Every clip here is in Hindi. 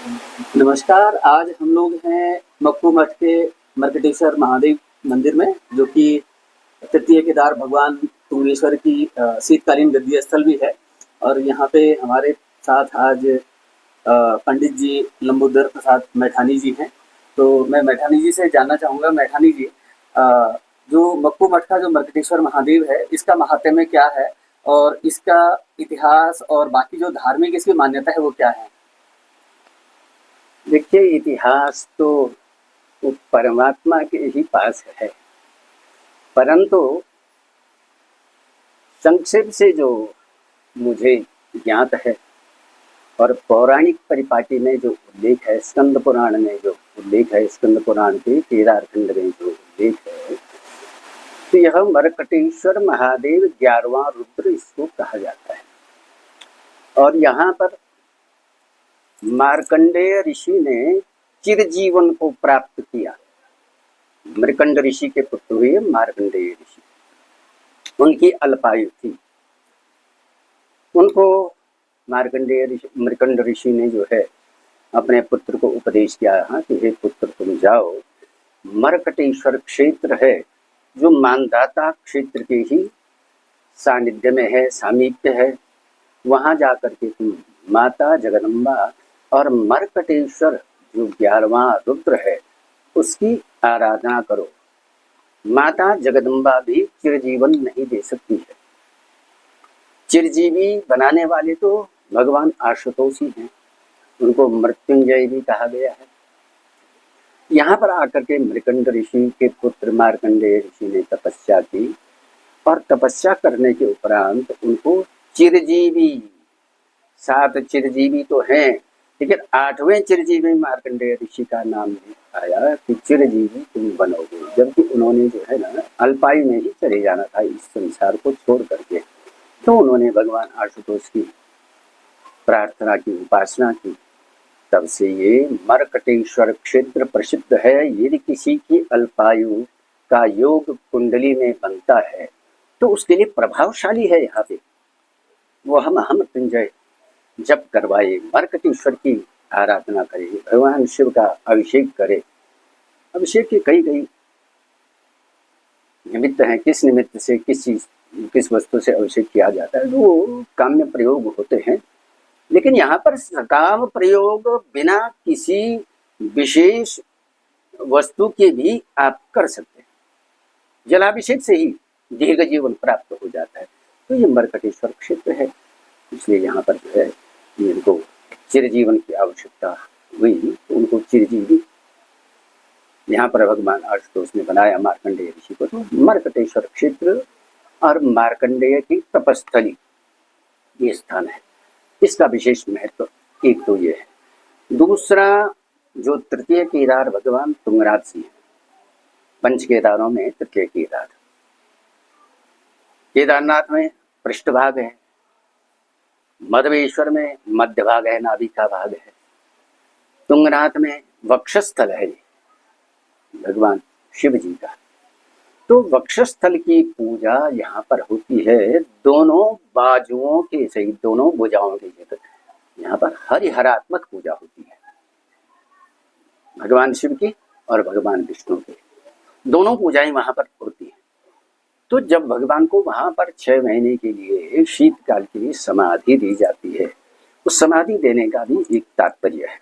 नमस्कार। आज हम लोग हैं मक्कू मठ के मर्कटेश्वर महादेव मंदिर में, जो कि तृतीय केदार भगवान तुंगेश्वर की शीतकालीन गद्दी स्थल भी है। और यहाँ पे हमारे साथ आज पंडित जी लंबोदर प्रसाद मैठानी जी हैं। तो मैं मैठानी जी से जानना चाहूँगा, मैठानी जी, जो मक्कू मठ का जो मर्कटेश्वर महादेव है, इसका महात्म्य क्या है और इसका इतिहास और बाकी जो धार्मिक इसकी मान्यता है वो क्या है? देखिए, इतिहास तो वो परमात्मा के ही पास है, परंतु संक्षेप से जो मुझे ज्ञात है और पौराणिक परिपाटी में जो उल्लेख है, स्कंद पुराण में जो उल्लेख है, स्कंद पुराण के केदारखंड में जो उल्लेख है, तो यह मर्कटेश्वर महादेव 11वां रुद्र इसको कहा जाता है। और यहाँ पर मार्कंडेय ऋषि ने चिरजीवन को प्राप्त किया। मृकंड ऋषि के पुत्र हुए मार्कंडेय ऋषि, उनकी अल्पायु थी। उनको मृकंड ऋषि ने जो है अपने पुत्र को उपदेश किया कि हे पुत्र, तुम जाओ, मर्कटेश्वर क्षेत्र है जो मानदाता क्षेत्र के ही सानिध्य में है, सामीप्य है, वहां जाकर के तुम माता जगदम्बा और मर्कटेश्वर जो 11वां रुद्र है उसकी आराधना करो। माता जगदम्बा भी चिरजीवन नहीं दे सकती है। चिरजीवी बनाने वाले तो भगवान आशुतोष ही हैं, उनको मृत्युंजय भी कहा गया है। यहाँ पर आकर के मृकंड ऋषि के पुत्र मार्कंडेय ऋषि ने तपस्या की और तपस्या करने के उपरांत उनको चिरजीवी, 7 चिरजीवी तो हैं, लेकिन 8वें चिरजीवी मार्कंडेय ऋषि का नाम नहीं आया कि चिरजीवी तुम बनोगे, जबकि उन्होंने जो है ना अल्पायु में ही चले जाना था इस संसार को छोड़ करके। तो उन्होंने भगवान आशुतोष की प्रार्थना की, उपासना की। तब से ये मर्कटेश्वर क्षेत्र प्रसिद्ध है। यदि किसी की अल्पायु का योग कुंडली में बनता है तो उसके लिए प्रभावशाली है। यहाँ पे वो हम मृत्युंजय जप करवाए, मर्कटेश्वर की आराधना करे, भगवान शिव का अभिषेक करे। अभिषेक के कई कई निमित्त हैं, किस निमित्त से किस वस्तु से अभिषेक किया जाता है, वो काम्य प्रयोग होते हैं। लेकिन यहाँ पर सकाम प्रयोग बिना किसी विशेष वस्तु के भी आप कर सकते हैं। जलाभिषेक से ही दीर्घ जीवन प्राप्त हो जाता है। तो ये मर्कटेश्वर क्षेत्र है, इसलिए यहाँ पर जो है इनको चिरजीवन की आवश्यकता हुई, तो उनको चिरजीवी यहाँ पर भगवान आशुतोष ने बनाया मार्कंडेय ऋषि को। तो मर्कटेश्वर क्षेत्र और मार्कंडेय की तपस्थली ये स्थान है, इसका विशेष महत्व एक तो ये है। दूसरा, जो तृतीय केदार भगवान तुंगराज जी है, पंच केदारों में तृतीय केदार। केदारनाथ में पृष्ठभाग है, मधवेश्वर में मध्य भाग है, नाभि का भाग है, तुंगनाथ में वक्षस्थल है भगवान शिव जी का। तो वक्षस्थल की पूजा यहाँ पर होती है दोनों बाजुओं के सहित, दोनों भुजाओं के सहित। यहाँ पर हरिहरात्मक पूजा होती है, भगवान शिव की और भगवान विष्णु की दोनों पूजाएं वहां पर होती है। तो जब भगवान को वहां पर 6 महीने के लिए शीतकाल के लिए समाधि दी जाती है, उस समाधि देने का भी एक तात्पर्य है।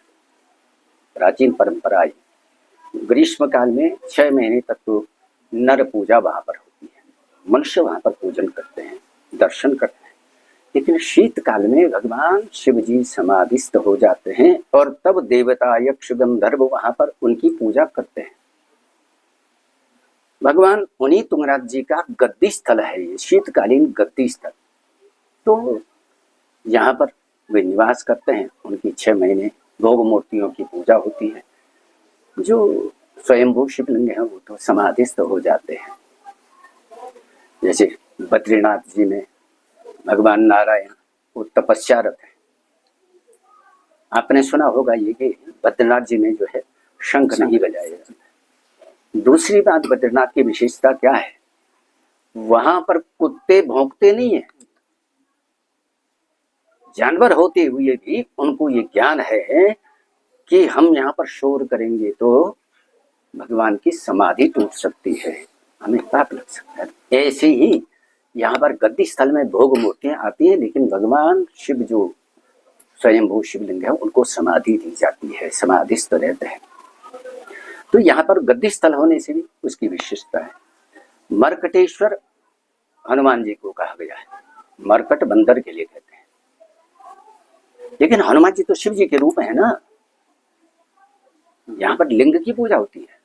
प्राचीन परंपरा, ग्रीष्म काल में 6 महीने तक तो नर पूजा वहां पर होती है, मनुष्य वहां पर पूजन करते हैं, दर्शन करते हैं। लेकिन शीतकाल में भगवान शिव जी समाधिस्थ हो जाते हैं और तब देवता, यक्ष, गंधर्व वहां पर उनकी पूजा करते हैं। भगवान उन्हीं तुंगराज जी का गद्दी स्थल है, ये शीतकालीन गद्दी स्थल। तो यहाँ पर वे निवास करते हैं, उनकी 6 महीने भोग मूर्तियों की पूजा होती है। जो स्वयंभू शिवलिंग है वो तो समाधिस्थ हो जाते हैं। जैसे बद्रीनाथ जी में भगवान नारायण वो तपस्यारत है। आपने सुना होगा ये कि बद्रीनाथ जी में जो है शंख नहीं बजाया जाता। दूसरी बात, बद्रीनाथ की विशेषता क्या है, वहां पर कुत्ते भौंकते नहीं है। जानवर होते हुए भी उनको ये ज्ञान है कि हम यहाँ पर शोर करेंगे तो भगवान की समाधि टूट सकती है, हमें पाप लग सकता है। ऐसे ही यहाँ पर गद्दी स्थल में भोग मूर्तियां आती है, लेकिन भगवान शिव जो स्वयंभू शिवलिंग है उनको समाधि दी जाती है, समाधिस्थ रहते हैं। तो यहाँ पर गद्दी स्थल होने से भी उसकी विशेषता है। मरकटेश्वर हनुमान जी को कहा गया है, मरकट बंदर के लिए कहते हैं, लेकिन हनुमान जी तो शिव जी के रूप है ना। यहाँ पर लिंग की पूजा होती है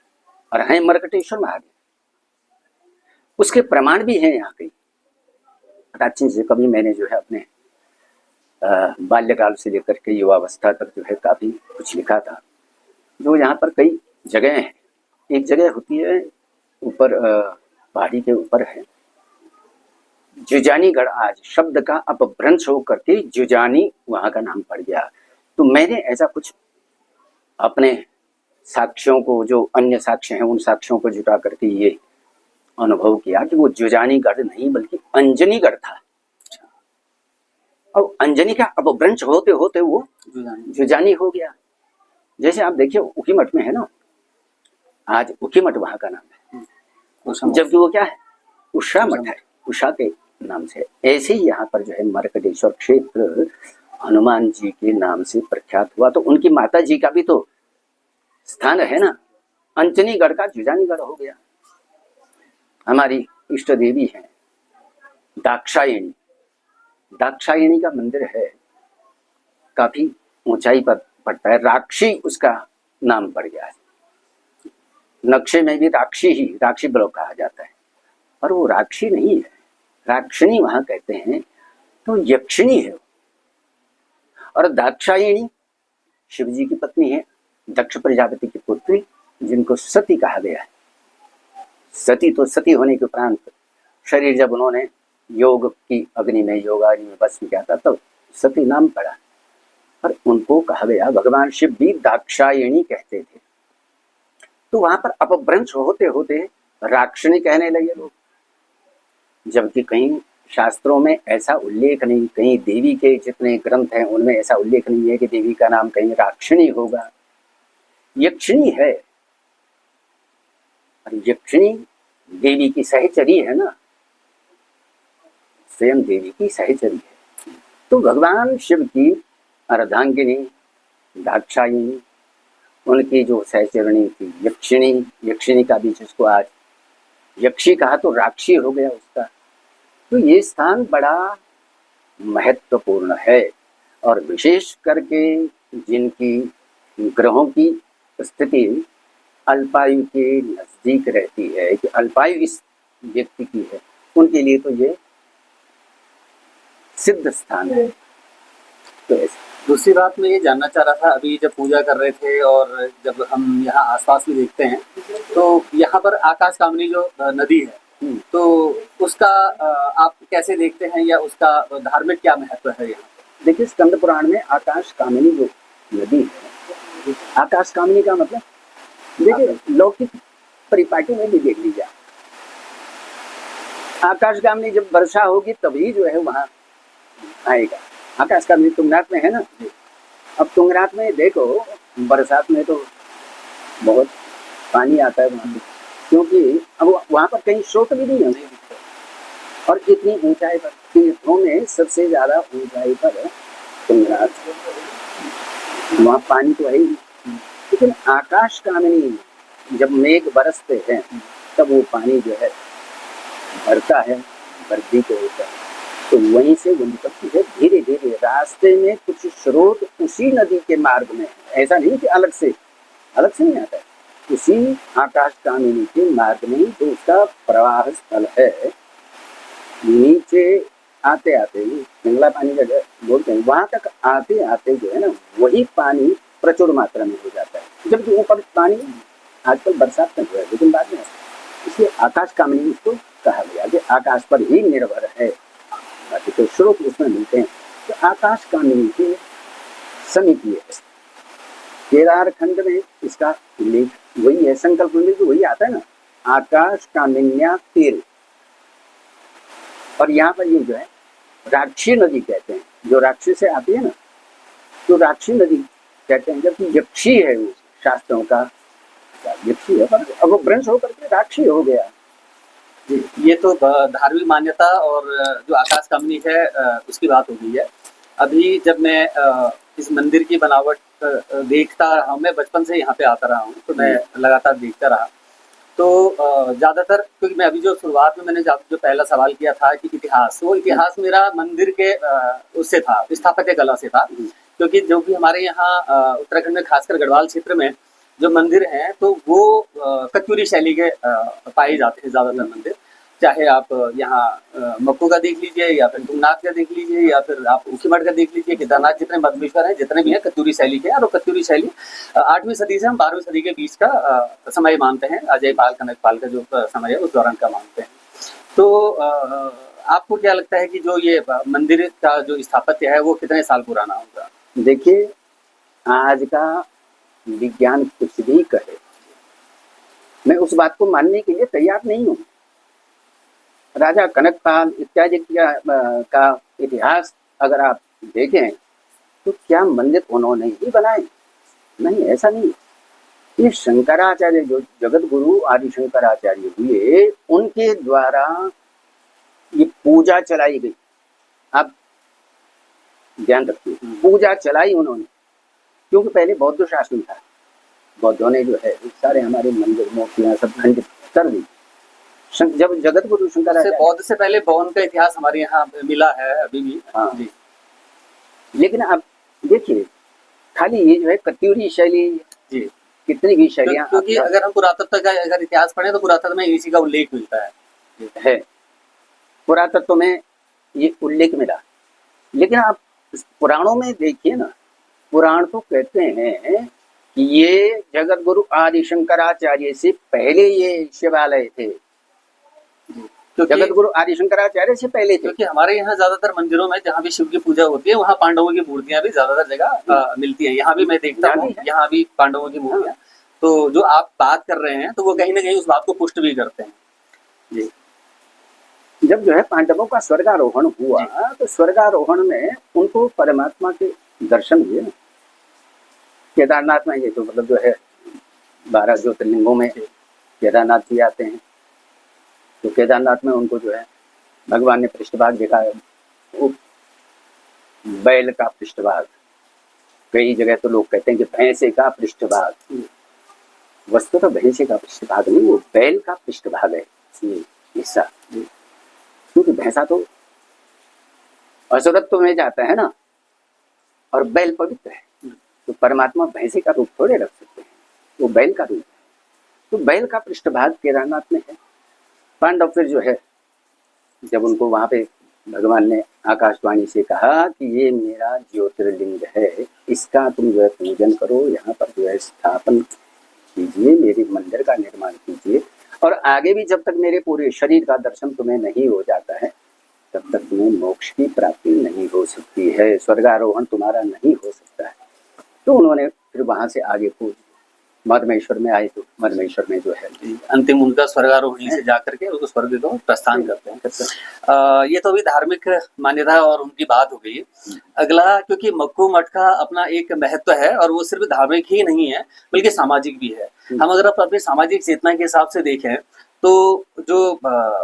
और है मरकटेश्वर महादेव। उसके प्रमाण भी हैं यहाँ कई प्राचीन से। कभी मैंने जो है अपने बाल्यकाल से लेकर के युवावस्था तक जो है काफी कुछ लिखा था, जो यहाँ पर कई जगह हैं। एक जगह होती है ऊपर पहाड़ी के ऊपर है जुजानीगढ़, आज शब्द का अपभ्रंश होकर के जुजानी वहां का नाम पड़ गया। तो मैंने ऐसा कुछ अपने साक्ष्यों को, जो अन्य साक्ष्य हैं उन साक्ष्यों को जुटा करके ये अनुभव किया कि वो जुजानीगढ़ नहीं बल्कि अंजनीगढ़ था, और अंजनी का अपभ्रंश होते होते वो जुजानी हो गया। जैसे आप देखिए उखीमठ में है ना, आज उखीमठ वहां का नाम है, जबकि वो क्या है, उषा मठ है, उषा के नाम से। ऐसे ही यहाँ पर जो है मरकटेश्वर क्षेत्र हनुमान जी के नाम से प्रख्यात हुआ। तो उनकी माता जी का भी तो स्थान है ना, अंजनीगढ़ का जुजानीगढ़ हो गया। हमारी इष्ट देवी है दाक्षायणी, दाक्षायणी का मंदिर है, काफी ऊंचाई पर पड़ता है, राक्षी उसका नाम पड़ गया है। नक्शे में भी राक्षी ही, राक्षी ब्लॉक कहा जाता है, पर वो राक्षी नहीं है, राक्षिणी वहां कहते हैं, तो यक्षिणी है। और दाक्षायणी शिव जी की पत्नी है, दक्ष प्रजापति की पुत्री, जिनको सती कहा गया है। सती तो सती होने के उपरांत शरीर जब उन्होंने योग की अग्नि में, योगाग्नि में भस्म किया था, तब सती नाम पड़ा, पर उनको कहा गया, भगवान शिव भी दाक्षायणी कहते थे। तो वहां पर अपभ्रंश होते होते राक्षिणी कहने लगे लोग, जबकि कहीं शास्त्रों में ऐसा उल्लेख नहीं, कहीं देवी के जितने ग्रंथ हैं उनमें ऐसा उल्लेख नहीं है कि देवी का नाम कहीं राक्षिणी होगा। यक्षिणी है, और यक्षिणी देवी की सहचरी है ना, स्वयं देवी की सहचरी है। तो भगवान शिव की अर्धांगिनी दाक्षायणी, उनकी जो सहचरणी थी यक्षिणी, यक्षिणी का भी जिसको आज यक्षी कहा तो राक्षी हो गया उसका। तो ये स्थान बड़ा महत्वपूर्ण है, और विशेष करके जिनकी ग्रहों की स्थिति अल्पायु के नजदीक रहती है, कि अल्पायु इस व्यक्ति की है, उनके लिए तो ये सिद्ध स्थान है। तो ऐसे दूसरी बात मैं ये जानना चाह रहा था, अभी जब पूजा कर रहे थे और जब हम यहाँ आसपास भी देखते हैं, तो यहाँ पर आकाश कामनी जो नदी है, तो उसका आप कैसे देखते हैं, या उसका धार्मिक क्या महत्व है यहाँ? देखिए, स्कंद पुराण में आकाश कामिनी जो नदी है, आकाश कामिनी का मतलब देखिए लौकिक परिपाटी में भी देख लीजिए, आकाश कामिनी जब वर्षा होगी तभी जो है वहां आएगा। आकाश कामिनी तुंगनाथ में है ना, अब तुंगनाथ में देखो बरसात में तो बहुत पानी आता है वहां, क्योंकि अब वहां पर कहीं स्रोत भी नहीं है, और इतनी ऊंचाई पर, तीर्थों में सबसे ज्यादा ऊंचाई पर तुंगनाथ, वहां पानी तो है ही। लेकिन आकाश कामिनी जब मेघ बरसते हैं तब वो पानी जो है भरता है, वृद्धि को होता है, तो वहीं से वो निकलती है धीरे धीरे। रास्ते में कुछ स्रोत उसी नदी के मार्ग में है, ऐसा नहीं कि अलग से नहीं आता है, उसी आकाश कामिनी के मार्ग में जो उसका प्रवाह स्थल है। नीचे आते आते पिंगला पानी का बोलते हैं, वहां तक आते आते जो है ना, वही पानी प्रचुर मात्रा में हो जाता है, जबकि ऊपर पानी आजकल बरसात में हुआ है, लेकिन बाद में, इसलिए आकाश कामिनी उसको कहा गया कि आकाश पर ही निर्भर है, बाकी तो स्रोत उसमें मिलते हैं। तो आकाश कामिनी के समीप है, केदार खंड में इसका उल्लेख वही है, संकल्प में वही आता है ना, आकाश कामिन्या तीर। और यहाँ पर ये जो है राक्षी नदी कहते हैं, जो राक्षी से आती है ना, तो राक्षी नदी कहते हैं जबकि यक्षी है वो, शास्त्रों का यक्षी है, पर अब वो भ्रंश होकर के राक्षी हो गया। जी, ये तो धार्मिक मान्यता और जो आकाश कामनी है उसकी बात हो गई है। अभी जब मैं इस मंदिर की बनावट देखता रहा हूँ, मैं बचपन से यहाँ पे आता रहा हूँ, तो मैं लगातार देखता रहा। तो ज़्यादातर क्योंकि मैं अभी जो शुरुआत में मैंने जो पहला सवाल किया था कि इतिहास, वो इतिहास मेरा मंदिर के उससे था, स्थापत्य कला से था। क्योंकि जो भी हमारे यहाँ उत्तराखंड में खासकर गढ़वाल क्षेत्र में जो मंदिर हैं, तो वो कत्यूरी शैली के पाए जाते हैं ज़्यादातर मंदिर। चाहे आप यहाँ मक्कू का देख लीजिए, या फिर तुंगनाथ का देख लीजिए, या फिर आप ऊखीमठ का देख लीजिए, केदारनाथ, जितने मधुमेश्वर हैं, जितने भी हैं, कत्यूरी शैली के हैं। और कत्यूरी शैली 8वीं सदी से हम 12वीं सदी के बीच का समय मानते हैं। अजय पाल, कनक पाल का जो समय है, उस दौरान का मानते हैं। तो आपको क्या लगता है कि जो ये मंदिर का जो स्थापत्य है, वो कितने साल पुराना होगा? देखिए, आज का विज्ञान कुछ भी कहे, मैं उस बात को मानने के लिए तैयार नहीं हूँ। राजा कनकपाल इत्यादि का इतिहास अगर आप देखें, तो क्या मंदिर उन्होंने ही बनाए? नहीं, ऐसा नहीं। ये शंकराचार्य, जो जगत गुरु आदि शंकराचार्य हुए, उनके द्वारा ये पूजा चलाई गई। आप ध्यान रखिए, पूजा चलाई उन्होंने, क्योंकि पहले बौद्ध शासन था। बौद्धों ने जो है सारे हमारे मंदिर मूर्तियां सब खंडित कर दी। जब जगत गुरु शंकराचार्य, बौद्ध से पहले बौद्ध का इतिहास हमारे यहाँ मिला है अभी भी। हाँ जी। लेकिन अब देखिए, खाली ये जो है कत्यूरी शैली जी, कितनी भी शैलियां, क्योंकि अगर हम पुरातत्व का अगर इतिहास पढ़े, तो पुरातत्व में इसी का उल्लेख मिलता है। पुरातत्व में ये उल्लेख मिला। लेकिन आप पुराणों में देखिए ना, पुराण तो कहते हैं कि ये जगत गुरु आदि शंकराचार्य से पहले ये शिवालय थे। जगत गुरु आदि शंकराचार्य से पहले थे। क्योंकि हमारे यहाँ ज्यादातर मंदिरों में जहाँ भी शिव की पूजा होती है, वहाँ पांडवों की मूर्तियां भी ज्यादातर जगह मिलती हैं। यहाँ भी मैं देखता हूँ, यहाँ भी पांडवों की मूर्तियां। तो जो आप बात कर रहे हैं, तो वो कहीं ना कहीं उस बात को पुष्ट भी करते हैं जी। जब जो है पांडवों का स्वर्गारोहण हुआ, तो स्वर्गारोहण में उनको परमात्मा के दर्शन हुए। केदारनाथ में ये तो मतलब जो है 12 ज्योतिर्लिंगों में केदारनाथ जी आते हैं। तो केदारनाथ में उनको जो है भगवान ने पृष्ठभाग देखा है, वो बैल का पृष्ठभाग। कई जगह तो लोग कहते हैं कि भैंसे का पृष्ठभाग। वस्तु तो भैंसे का पृष्ठभाग नहीं, वो बैल का पृष्ठभाग है ये हिस्सा। क्योंकि भैंसा तो असुरत्व में जाता है ना, और बैल पवित्र है। तो परमात्मा भैंसे का रूप थोड़े रख सकते हैं, वो बैल का रूप है। तो बैल का पृष्ठभाग केदारनाथ में है। पांडव फिर जो है, जब उनको वहां पे भगवान ने आकाशवाणी से कहा कि ये मेरा ज्योतिर्लिंग है, इसका तुम जो है पूजन करो, यहाँ पर जो है स्थापन कीजिए, मेरे मंदिर का निर्माण कीजिए, और आगे भी जब तक मेरे पूरे शरीर का दर्शन तुम्हें नहीं हो जाता है, तब तक तुम्हें मोक्ष की प्राप्ति नहीं हो सकती है, स्वर्गारोहण तुम्हारा नहीं हो सकता है। तो उन्होंने फिर वहां से आगे को मधमेश्वर में आए। तो मधमेश्वर में जो है अंतिम उनका स्वर्गारोहणी से जाकर के उस स्वर्ग को प्रस्थान करते हैं। ये तो अभी धार्मिक मान्यता और उनकी बात हो गई। अगला, क्योंकि मक्कू मठ का अपना एक महत्व है, और वो सिर्फ धार्मिक ही नहीं है बल्कि सामाजिक भी है। हम अगर अपनी सामाजिक चेतना के हिसाब से देखें, तो जो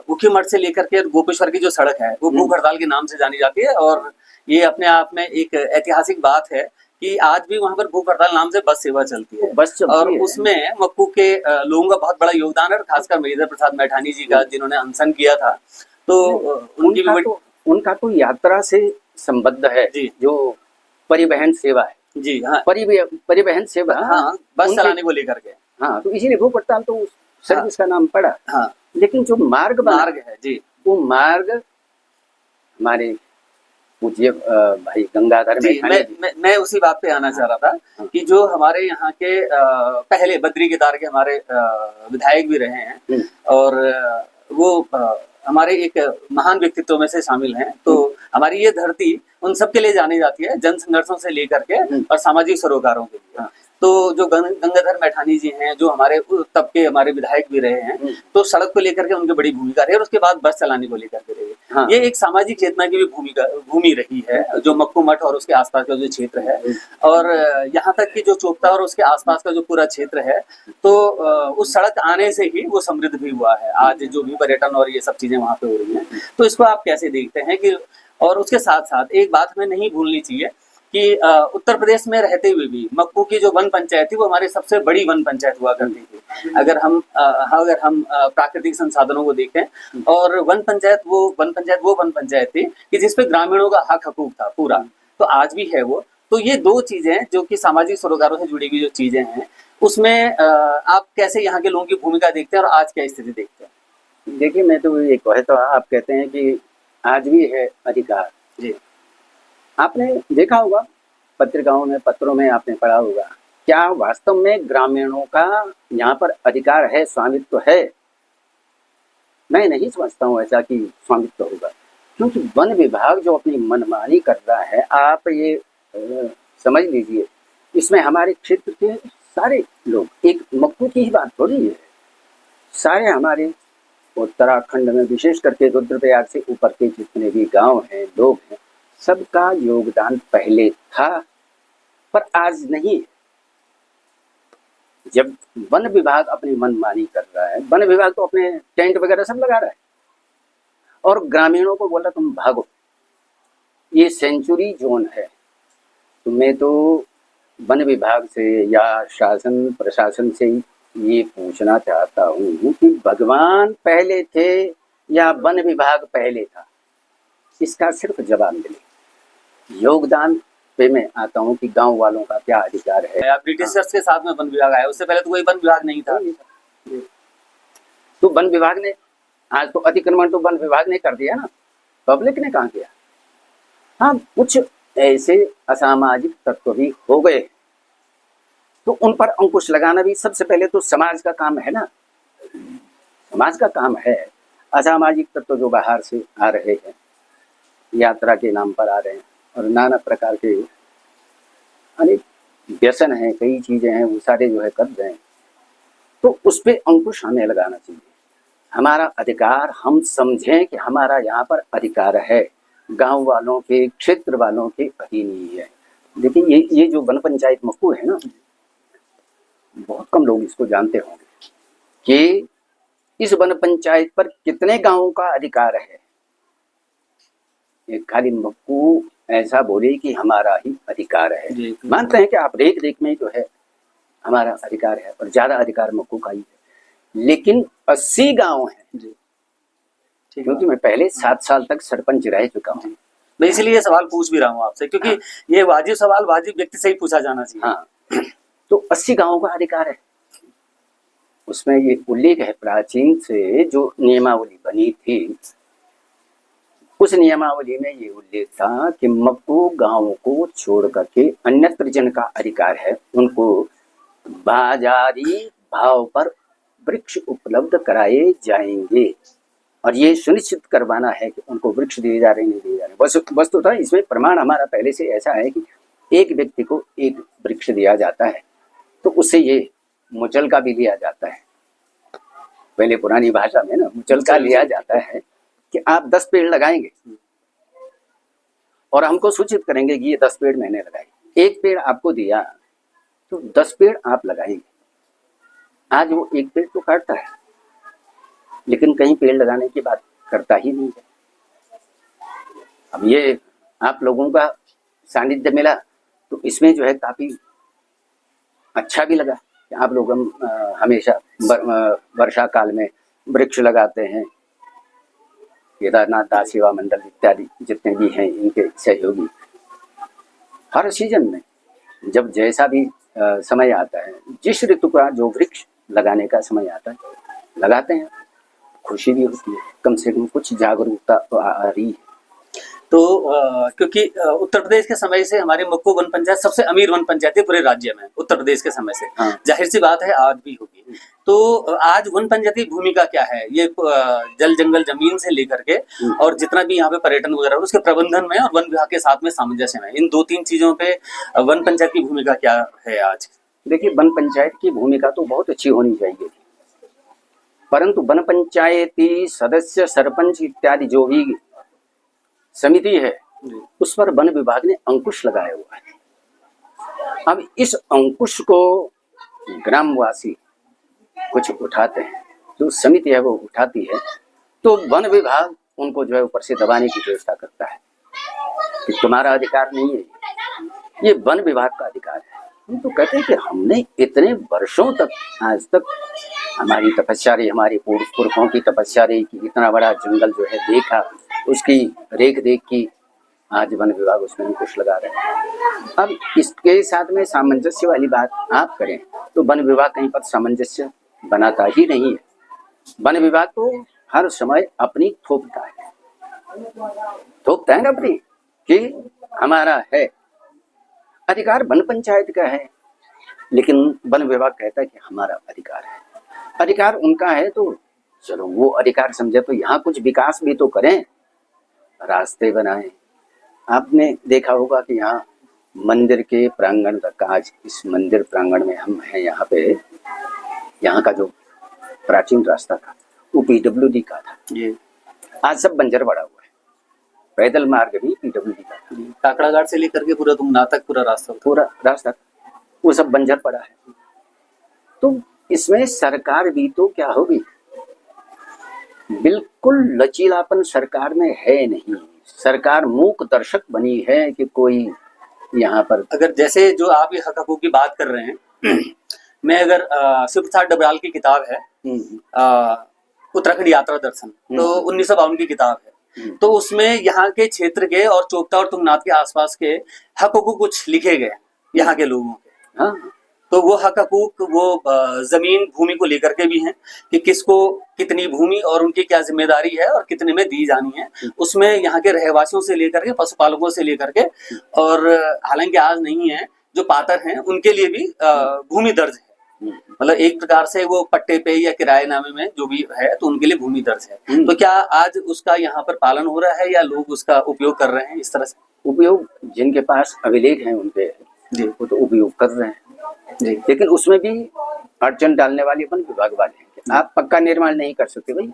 ऊखीमठ से लेकर के गोपेश्वर की जो सड़क है, वो भूख हड़ताल के नाम से जानी जाती है। और ये अपने आप में एक ऐतिहासिक बात है कि आज भी वहां पर भूख हड़ताल नाम से बस सेवा चलती है। और उसमें मक्कू के लोगों का बहुत बड़ा योगदान है, खासकर महेंद्र प्रसाद मैठानी जी का, जिन्होंने अनशन किया था। तो उनका तो यात्रा से संबद्ध है जी, जो परिवहन सेवा है जी। हाँ, परिवहन सेवा, हाँ, बस चलाने को लेकर के। हाँ, तो इसीलिए भूख हड़ताल तो सर्विस का नाम पड़ा। हाँ, लेकिन जो मार्ग है जी, वो मार्ग हमारे पूज्य भाई गंगाधर में मैं उसी बात पे आना चाह रहा था कि जो हमारे यहाँ के पहले बद्री केदार के हमारे विधायक भी रहे हैं, और वो हमारे एक महान व्यक्तित्व में से शामिल हैं। तो हमारी ये धरती उन सब के लिए जानी जाती है, जन संघर्षों से लेकर के और सामाजिक सरोकारों के लिए। तो जो गंगाधर मैठानी जी हैं, जो हमारे तब के हमारे विधायक भी रहे हैं, तो सड़क को लेकर के उनकी बड़ी भूमिका रही, और उसके बाद बस चलाने को लेकर के रही। हाँ। ये एक सामाजिक चेतना की भी भूमि रही है, जो मक्कू मठ और उसके आसपास का जो क्षेत्र है, और यहाँ तक कि जो चोपता और उसके आसपास का जो पूरा क्षेत्र है, तो उस सड़क आने से ही वो समृद्ध भी हुआ है। आज जो भी पर्यटन और ये सब चीजें वहाँ पे हो रही हैं, तो इसको आप कैसे देखते हैं कि, और उसके साथ साथ एक बात हमें नहीं भूलनी चाहिए कि उत्तर प्रदेश में रहते हुए भी मक्कू की जो वन पंचायत थी वो हमारी सबसे बड़ी वन पंचायत हुआ करती थी। अगर हम प्राकृतिक संसाधनों को देखें, और वन पंचायत वो वन पंचायत थी कि जिसपे ग्रामीणों का हक हकूक था पूरा, तो आज भी है वो। तो ये दो चीजें जो कि सामाजिक सरोकारों से जुड़ी हुई जो चीजें हैं, उसमें आप कैसे यहाँ के लोगों की भूमिका देखते हैं और आज क्या स्थिति देखते हैं? देखिए, मैं तो ये कहे तो आप कहते हैं कि आज भी है अधिकार जी। आपने देखा होगा पत्रिकाओं में, पत्रों में आपने पढ़ा होगा, क्या वास्तव में ग्रामीणों का यहाँ पर अधिकार है, स्वामित्व है? मैं नहीं समझता हूँ ऐसा कि स्वामित्व होगा, क्योंकि वन विभाग जो अपनी मनमानी कर रहा है, आप ये समझ लीजिए, इसमें हमारे क्षेत्र के सारे लोग, एक मक्कू की ही बात थोड़ी है, सारे हमारे उत्तराखंड में विशेष करके रुद्रप्रयाग से ऊपर के जितने भी गांव हैं, लोग हैं, सबका योगदान पहले था, पर आज नहीं। जब वन विभाग अपनी मनमानी कर रहा है, वन विभाग तो अपने टेंट वगैरह सब लगा रहा है और ग्रामीणों को बोल रहा तुम भागो, ये सेंचुरी जोन है। तो मैं तो वन विभाग से या शासन प्रशासन से ये पूछना चाहता हूँ कि भगवान पहले थे या वन विभाग पहले था, इसका सिर्फ जवाब मिले। योगदान पे मैं आता हूँ कि गांव वालों का क्या अधिकार है। आप ब्रिटिशर्स के साथ में वन विभाग आया, उससे पहले तो कोई वन विभाग नहीं था। तो वन विभाग ने, आज तो अतिक्रमण तो वन विभाग ने कर दिया ना, पब्लिक ने कहाँ किया। हाँ, कुछ ऐसे असामाजिक तत्व भी हो गए, तो उन पर अंकुश लगाना भी सबसे पहले तो समाज का काम है ना, समाज का काम है। असामाजिक तत्व जो बाहर से आ रहे हैं, यात्रा के नाम पर आ रहे हैं और नाना प्रकार के अनेक व्यसन हैं, कई चीजें हैं, वो सारे जो है कर रहे हैं, तो उस पर अंकुश हमें लगाना चाहिए। हमारा अधिकार हम समझें कि हमारा यहाँ पर अधिकार है, गांव वालों के, क्षेत्र वालों के अधीन ही है। लेकिन ये जो वन पंचायत मक्कू है ना, बहुत कम लोग इसको जानते होंगे कि इस वन पंचायत पर कितने गांवों का अधिकार है। एक खाली मक्कू ऐसा बोले कि हमारा ही अधिकार है, मानते हैं कि आप रेख रेख में जो है हमारा अधिकार है, और ज्यादा अधिकार मक्कू का ही है, लेकिन 80 गांव हैं। क्योंकि मैं पहले 7 साल तक सरपंच रह चुका हूँ, मैं इसलिए ये सवाल पूछ भी रहा हूँ आपसे, क्योंकि ये वाजिब सवाल वाजिब व्यक्ति से ही पूछा जाना चाहिए। हाँ, तो 80 गांवों का अधिकार है। उसमें ये उल्लेख है प्राचीन से, जो नियमावली बनी थी उस नियमावली में ये उल्लेख था कि मक्कू गांवों को छोड़ करके अन्यत्र जिनका अधिकार है उनको बाजारी भाव पर वृक्ष उपलब्ध कराए जाएंगे, और ये सुनिश्चित करवाना है कि उनको वृक्ष दिए जा रहे, नहीं दिए जा रहे। वस्तुतः इसमें प्रमाण हमारा पहले से ऐसा है कि एक व्यक्ति को एक वृक्ष दिया जाता है, तो उससे ये मुचलका भी लिया जाता है। पहले पुरानी भाषा में ना मुचलका लिया जाता है कि आप 10 पेड़ लगाएंगे और हमको सूचित करेंगे कि ये 10 पेड़ मैंने लगाए। एक पेड़ आपको दिया तो 10 पेड़ आप लगाएंगे। आज वो एक पेड़ तो काटता है, लेकिन कहीं पेड़ लगाने की बात करता ही नहीं है। अब ये आप लोगों का सानिध्य मिला तो इसमें जो है काफी अच्छा भी लगा कि आप लोग हमेशा वर्षा काल में वृक्ष लगाते हैं। केदारनाथ दास सेवा मंडल इत्यादि जितने भी हैं इनके सहयोगी हर सीजन में जब जैसा भी समय आता है, जिस ऋतु का जो वृक्ष लगाने का समय आता है लगाते हैं। खुशी भी होती है, कम से कम कुछ जागरूकता तो आ रही है। तो क्योंकि उत्तर प्रदेश के समय से हमारी मक्कू वन पंचायत सबसे अमीर वन पंचायत है पूरे राज्य में, उत्तर प्रदेश के समय से। हाँ। जाहिर सी बात है आज भी होगी। तो आज वन पंचायत की भूमिका क्या है? ये जल जंगल जमीन से लेकर के और जितना भी यहाँ पे पर्यटन वगैरह उसके प्रबंधन में और वन विभाग के साथ में सामंजस्य में, इन 2-3 चीजों पे वन पंचायत की भूमिका क्या है आज? देखिए, वन पंचायत की भूमिका तो बहुत अच्छी होनी चाहिए, परंतु वन पंचायती सदस्य, सरपंच इत्यादि जो भी समिति है उस पर वन विभाग ने अंकुश लगाया हुआ है। अब इस अंकुश को ग्रामवासी कुछ उठाते हैं, जो समिति है वो उठाती है, तो वन विभाग उनको जो है ऊपर से दबाने की व्यवस्था करता है कि तुम्हारा अधिकार नहीं है, ये वन विभाग का अधिकार है। हम तो कहते हैं कि हमने इतने वर्षों तक आज तक हमारी तपस्या रही, हमारे पुरखों की तपस्या रही कि इतना बड़ा जंगल जो है देखा, उसकी रेख देख की, आज वन विभाग उसमें अंकुश लगा रहे हैं। अब इसके साथ में सामंजस्य वाली बात आप करें तो वन विभाग कहीं पर सामंजस्य बनाता ही नहीं है। वन विभाग तो हर समय अपनी थोपता है ना अपनी, कि हमारा है अधिकार, वन पंचायत का है, लेकिन वन विभाग कहता है कि हमारा अधिकार है। अधिकार उनका है तो चलो वो अधिकार समझे, तो यहाँ कुछ विकास भी तो करें, रास्ते बनाएं। आपने देखा होगा कि यहाँ मंदिर के प्रांगण तक, आज इस मंदिर प्रांगण में हम हैं, यहाँ पे यहाँ का जो प्राचीन रास्ता था वो PWD का था, ये आज सब बंजर पड़ा हुआ है। पैदल मार्ग भी PWD का था, काकड़ा घाट से लेकर के पूरा तुंगनाथ तक पूरा रास्ता वो सब बंजर पड़ा है। तो इसमें सरकार भी तो क्या होगी, बिल्कुल लचीलापन सरकार में है नहीं। सरकार मूक दर्शक बनी है कि कोई यहाँ पर, अगर जैसे जो आप ये हक हकूक की बात कर रहे हैं मैं अगर शिव प्रसाद डबराल की किताब है उत्तराखंड यात्रा दर्शन, तो 1952 की किताब है, तो उसमें यहाँ के क्षेत्र के और चोपता और तुंगनाथ के आसपास के हक हकूक कुछ लिखे गए यहाँ के लोगों के। हाँ, तो वो हक हकूक वो जमीन भूमि को लेकर के भी हैं कि किसको कितनी भूमि और उनकी क्या जिम्मेदारी है और कितने में दी जानी है। उसमें यहाँ के रहवासियों से लेकर के पशुपालकों से लेकर के, और हालांकि आज नहीं है, जो पात्र हैं उनके लिए भी भूमि दर्ज है। मतलब एक प्रकार से वो पट्टे पे या किराएनामे में जो भी है तो उनके लिए भूमि दर्ज है। तो क्या आज उसका यहाँ पर पालन हो रहा है या लोग उसका उपयोग कर रहे हैं? इस तरह से उपयोग जिनके पास अभिलेख हैं उनके जी, वो तो उपयोग कर रहे हैं जी, लेकिन उसमें भी अड़चन डालने वाले वन विभाग वाले हैं। आप पक्का निर्माण नहीं कर सकते भाई,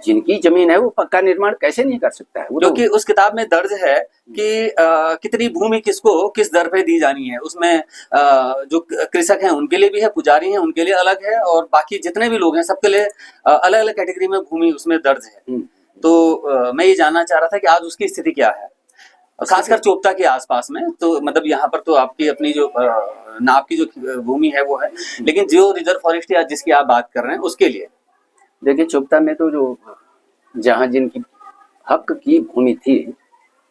जिनकी जमीन है वो पक्का निर्माण कैसे नहीं कर सकता है? क्योंकि उस किताब में दर्ज है कि कितनी भूमि किसको किस दर पे दी जानी है। उसमें जो कृषक हैं उनके लिए भी है, पुजारी हैं उनके लिए अलग है, और बाकी जितने भी लोग हैं सबके लिए अलग अलग कैटेगरी में भूमि उसमें दर्ज है। तो मैं ये जानना चाह रहा था कि आज उसकी स्थिति क्या है, खासकर चोपता के आसपास में। तो मतलब यहाँ पर तो आपकी अपनी जो नाप की जो भूमि है वो है, लेकिन जो रिजर्व फॉरेस्ट या जिसकी आप बात कर रहे हैं उसके लिए देखिए, चोपता में तो जो जहाँ जिनकी हक की भूमि थी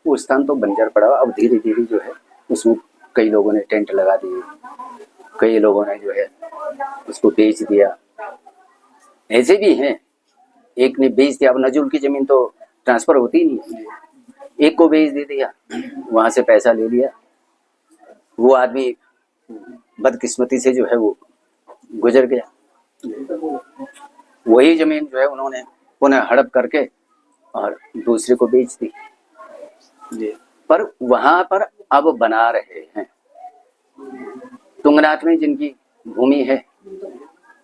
वो स्थान तो बंजर पड़ा। अब धीरे धीरे जो है उसमें कई लोगों ने टेंट लगा दिए, कई लोगों ने जो है उसको बेच दिया। ऐसे भी हैं, एक ने बेच दिया। अब नजुल की जमीन तो ट्रांसफर होती ही नहीं है, एक को बेच दे दिया, वहां से पैसा ले लिया। वो आदमी बदकिस्मती से जो है वो गुजर गया। वही जमीन जो है उन्होंने पुनः हड़प करके और दूसरे को बेच दी। पर वहां पर अब बना रहे हैं। तुंगनाथ में जिनकी भूमि है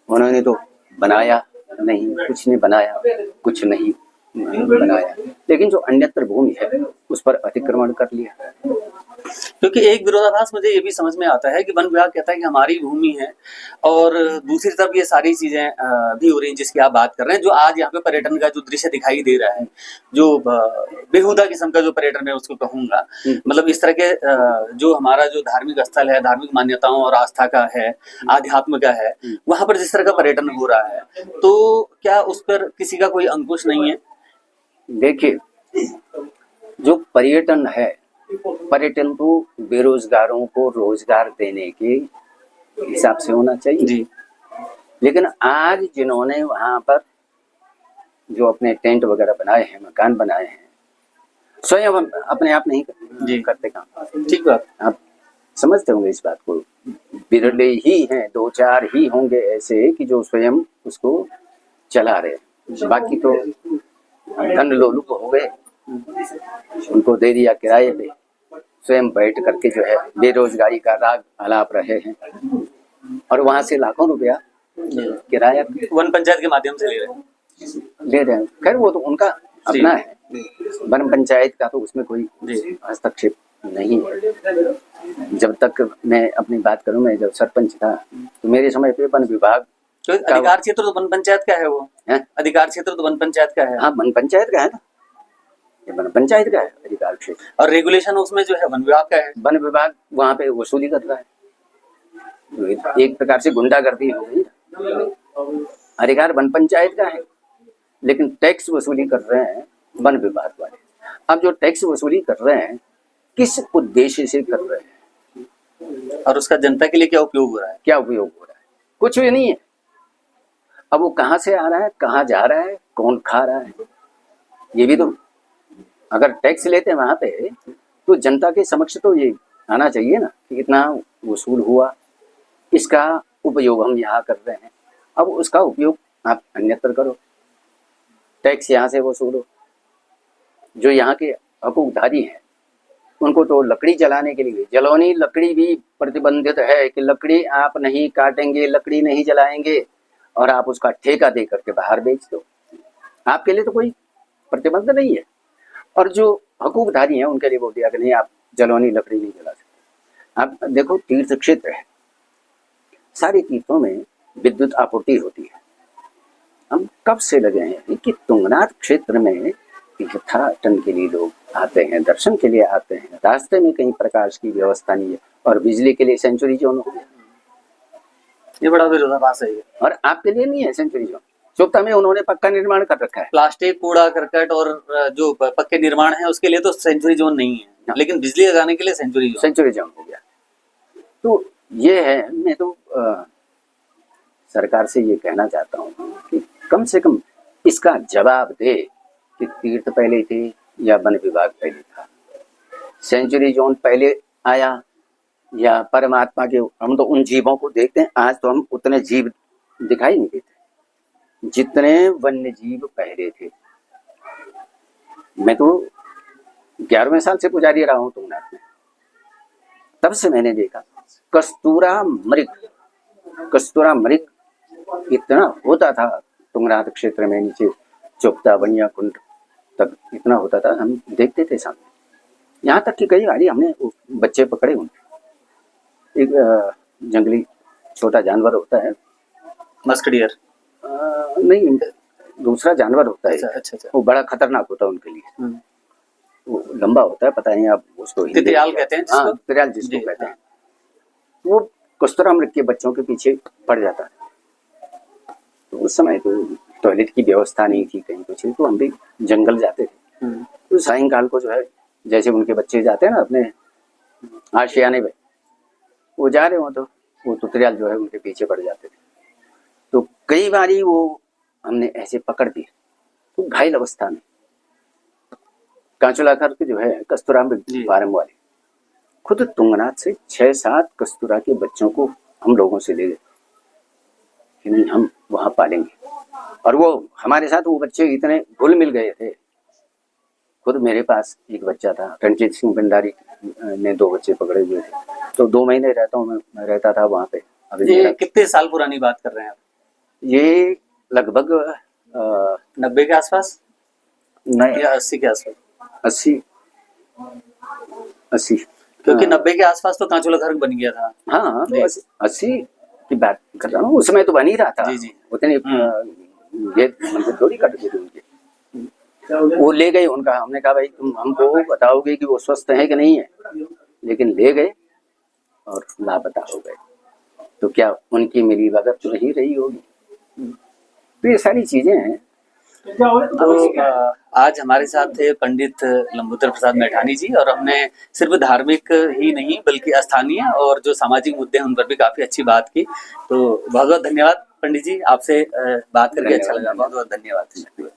उन्होंने तो बनाया नहीं, कुछ ने बनाया, कुछ नहीं बनाया, लेकिन जो अन्यत्र भूमि है उस पर अतिक्रमण कर लिया। क्योंकि एक विरोधाभास मुझे ये भी समझ में आता है कि वन विभाग कहता है कि हमारी भूमि है, और दूसरी तरफ ये सारी चीजें भी हो रही हैं जिसकी आप बात कर रहे हैं। जो आज यहाँ पे पर्यटन का जो दृश्य दिखाई दे रहा है, जो बेहुदा किस्म का जो पर्यटन है उसको कहूंगा, मतलब इस तरह के जो हमारा जो धार्मिक स्थल है, धार्मिक मान्यताओं और आस्था का है, आध्यात्म का है, वहां पर जिस तरह का पर्यटन हो रहा है, तो क्या उस पर किसी का कोई अंकुश नहीं है? देखिए, जो पर्यटन है, पर्यटन तो बेरोजगारों को रोजगार देने के हिसाब से होना चाहिए जी। लेकिन आज जिन्होंने वहां पर जो अपने टेंट वगैरह बनाए हैं, मकान बनाए हैं, स्वयं हम अपने आप नहीं करते काम। ठीक बात, आप समझते होंगे इस बात को। बिरले ही हैं, 2-4 ही होंगे ऐसे कि जो स्वयं उसको चला रहे। बाकी तो धन लोलुप हो गए, उनको दे दिया किराए पे, स्वयं बैठ करके जो है बेरोजगारी का राग आलाप रहे हैं, और वहां से लाखों रुपया किराया वन पंचायत के माध्यम से ले रहे हैं। खैर वो तो उनका अपना है, वन पंचायत का तो उसमें कोई हस्तक्षेप नहीं है। जब तक मैं अपनी बात करूं, मैं जब सरपंच था तो मेरे समय पे वन विभाग तो अधिकार क्षेत्र तो वन पंचायत का है, वो है? अधिकार क्षेत्र तो वन पंचायत का है। हाँ, वन पंचायत का है ना, ये वन पंचायत का है अधिकार क्षेत्र। और रेगुलेशन उसमें जो है वन विभाग का है। वन विभाग वहाँ पे वसूली कर रहा है, एक प्रकार से गुंडागर्दी हो गई। अधिकार वन पंचायत का है, लेकिन टैक्स वसूली कर रहे हैं वन विभाग वाले। अब जो टैक्स वसूली कर रहे हैं किस उद्देश्य से कर रहे हैं, और उसका जनता के लिए क्या उपयोग हो रहा है? क्या उपयोग हो रहा है? कुछ भी नहीं है। अब वो कहाँ से आ रहा है, कहाँ जा रहा है, कौन खा रहा है, ये भी तो, अगर टैक्स लेते हैं वहां पे तो जनता के समक्ष तो ये आना चाहिए ना कि इतना वसूल हुआ, इसका उपयोग हम यहाँ कर रहे हैं, अब उसका उपयोग आप अन्यत्र करो, टैक्स यहाँ से वसूलो। जो यहाँ के हकूकधारी हैं उनको तो लकड़ी जलाने के लिए, जलौनी लकड़ी भी प्रतिबंधित है कि लकड़ी आप नहीं काटेंगे, लकड़ी नहीं जलाएंगे, और आप उसका ठेका दे करके बाहर बेच दो, आपके लिए तो कोई प्रतिबंध नहीं है। और जो हकूकधारी हैं उनके लिए बोल दिया कि नहीं, आप जलौनी लकड़ी नहीं जला सकते। आप देखो, तीर्थ क्षेत्र है, सारे तीर्थों में विद्युत आपूर्ति होती है। हम कब से लगे हैं कि तुंगनाथ क्षेत्र में तीर्थाटन के लिए लोग आते हैं, दर्शन के लिए आते हैं, रास्ते में कहीं प्रकाश की व्यवस्था नहीं है, और बिजली के लिए सेंचुरी जोन हो गया। ये बड़ा विरोधाभास है। और आपके लिए नहीं है सेंचुरी जोन, चोपता में उन्होंने पक्का निर्माण कर रखा है। प्लास्टिक, कूड़ा करकट और जो पक्के निर्माण है उसके लिए तो सेंचुरी जोन नहीं है, लेकिन बिजली लगाने के लिए सेंचुरी जोन हो गया। तो ये है, मैं तो सरकार से ये कहना चाहता हूँ कि कम से कम इसका जवाब दे कि तीर्थ पहले थे या वन विभाग पहले था, सेंचुरी जोन पहले आया या परमात्मा के। हम तो उन जीवों को देखते हैं, आज तो हम उतने जीव दिखाई नहीं देते जितने वन्य जीव पहले थे। मैं तो 11वें साल से पुजारी रहा हूँ तुंगनाथ में, तब से मैंने देखा कस्तूरा मृग इतना होता था तुंगनाथ क्षेत्र में, नीचे चोपता बनिया कुंड तक इतना होता था, हम देखते थे सामने। यहाँ तक कि कई बारी हमने बच्चे पकड़े उनके। एक जंगली छोटा जानवर होता है, मस्क डियर नहीं, दूसरा जानवर होता है। अच्छा। वो बड़ा खतरनाक होता है उनके लिए, वो लंबा होता है, पता नहीं आप उसको तितरियाल कहते हैं। हाँ, तितरियाल जिसको कहते हैं। वो कस्तूरा मृग के बच्चों के पीछे पड़ जाता है। तो उस समय तो टॉयलेट की व्यवस्था नहीं थी कहीं कुछ, तो हम भी जंगल जाते थे। तो सायंकाल को जो है, जैसे उनके बच्चे जाते हैं ना अपने आशियाने में, वो जा रहे हो तो वो तितरियाल जो है उनके पीछे पड़ जाते थे। तो कई बारी वो हमने ऐसे पकड़ दिए, तो घायल अवस्था में कांचुलाखर के जो है कस्तूरा मृग फार्म वाले खुद तुंगनाथ से 6-7 कस्तूरा के बच्चों को हम लोगों से ले गए कि नहीं, हम वहां पालेंगे। और वो हमारे साथ वो बच्चे इतने घुल मिल गए थे। खुद मेरे पास एक बच्चा था, रणजीत सिंह भंडारी ने 2 बच्चे पकड़े हुए थे, तो 2 महीने मैं रहता था वहां पे। अभी ये कितने साल पुरानी बात कर रहे हैं आप? ये लगभग 90 के आसपास नहीं, या 80 के आसपास। 80 क्योंकि 90 के आसपास तो कांचुलाखर बन गया था। हाँ, तो 80 की बात कर रहा हूँ, उस समय तो बन ही रहा था। जी। उतने ये मंदिर थोड़ी कट गए थे उनके। वो ले गए उनका, हमने कहा भाई तुम हमको बताओगे कि वो स्वस्थ है कि नहीं है, लेकिन ले गए और लापता हो गए। तो क्या उनकी मिली भगत तो नहीं रही होगी? तो ये सारी चीजें हैं। तो आज हमारे साथ थे पंडित लंबोदर प्रसाद मैठानी जी, और हमने सिर्फ धार्मिक ही नहीं बल्कि स्थानीय और जो सामाजिक मुद्दे हैं उन पर भी काफी अच्छी बात की। तो बहुत बहुत धन्यवाद पंडित जी, आपसे बात करके अच्छा लगा। बहुत बहुत धन्यवाद।